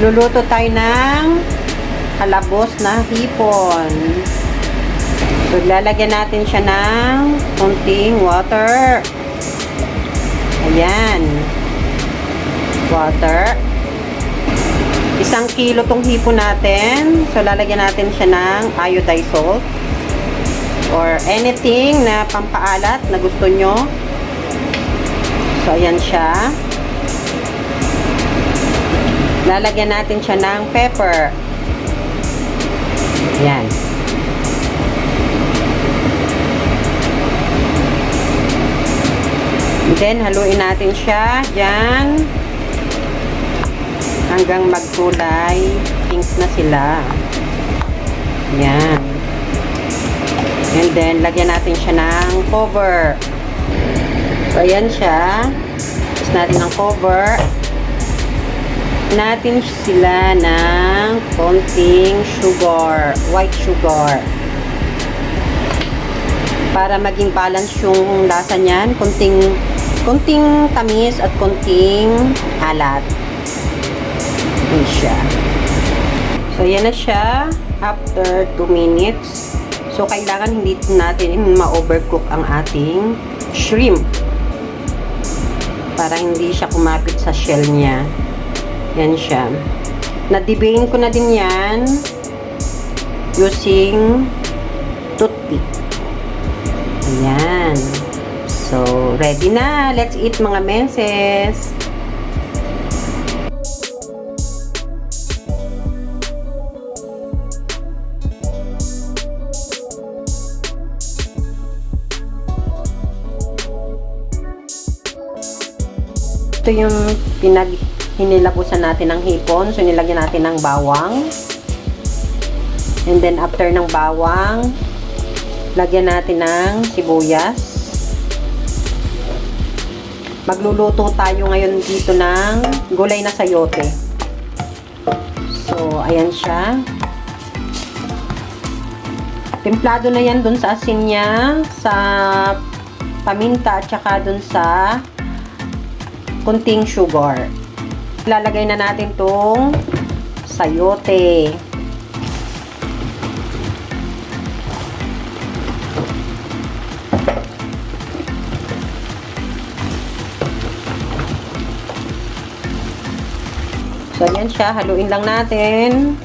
Magluluto tayo ng halabos na hipon. So, lalagyan natin siya ng konting water. Ayan. Water. 1 kilo tong hipon natin. So, lalagyan natin siya ng iodized salt. Or anything na pampaalat na gusto nyo. So, ayan siya. Lalagyan natin siya ng pepper. Ayan. Then, haluin natin siya dyan hanggang magkulay pink na sila. Ayan. And then, lagyan natin siya ng cover. So, ayan siya. Tapos natin ng cover. Natin sila ng konting sugar, white sugar. Para maging balance yung lasa niyan, konting tamis at konting alat. Ayan siya. So, yan na siya after 2 minutes. So, kailangan hindi natin ma-overcook ang ating shrimp para hindi siya kumapit sa shell niya. Yan siya. Na-devein ko na din yan using toothpick. Ayan. So, ready na. Let's eat mga menses. Ito yung hinilapusan natin ng hipon. So, nilagyan natin ng bawang. And then, after ng bawang, lagyan natin ng sibuyas. Magluluto tayo ngayon dito ng gulay na sayote. So, ayan siya. Templado na yan dun sa asin niya, sa paminta, at saka dun sa kunting sugar. Lalagay na natin tong sayote. So, yan siya. Haluin lang natin.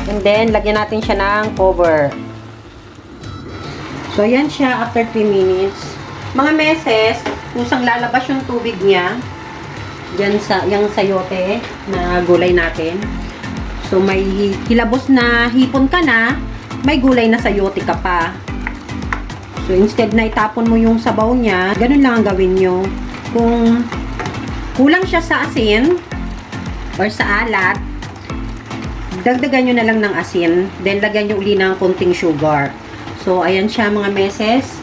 And then, lagyan natin siya ng cover. So, yan siya after 3 minutes. Mga meses, kusang lalabas yung tubig niya. Diyan sa yung sayote na gulay natin. So, may hilabos na hipon ka na, may gulay na sayote ka pa. So, instead na itapon mo yung sabaw niya, ganun lang ang gawin nyo. Kung kulang siya sa asin or sa alat, dagdagan nyo na lang ng asin. Then, lagyan nyo uli ng konting sugar. So, ayan siya mga meses.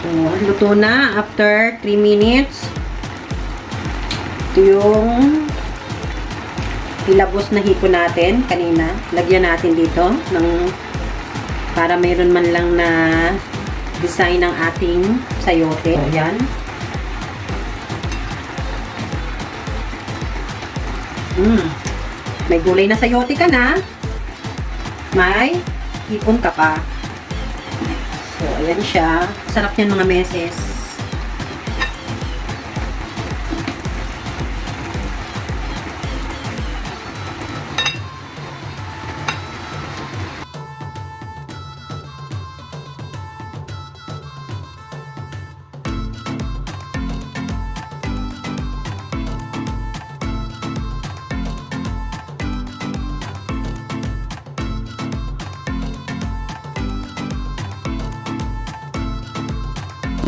So, luto na after 3 minutes. Ito yung hilabos na hipon natin kanina. Lagyan natin dito ng para mayroon man lang na design ng ating sayote. Ayan. May gulay na sayote ka na. May hipon ka pa. So, ayan siya. Sarap yan mga meses.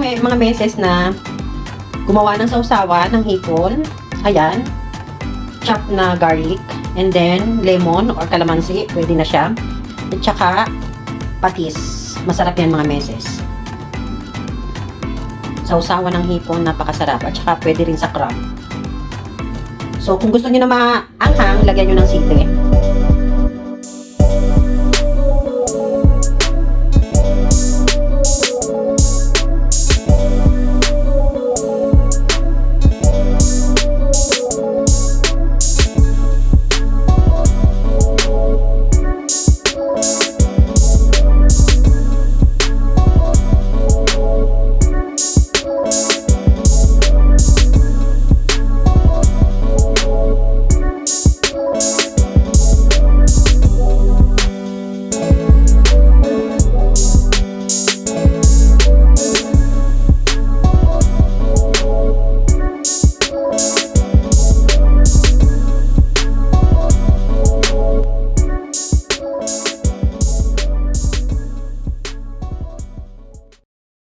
May mga meses na gumawa ng sausawa ng hipon. Ayan. Chop na garlic. And then, lemon or kalamansi. Pwede na siya. At saka, patis. Masarap yan mga meses. Sausawa ng hipon, napakasarap. At saka, pwede rin sa crab. So, kung gusto nyo na maanghang, lagyan nyo ng sili.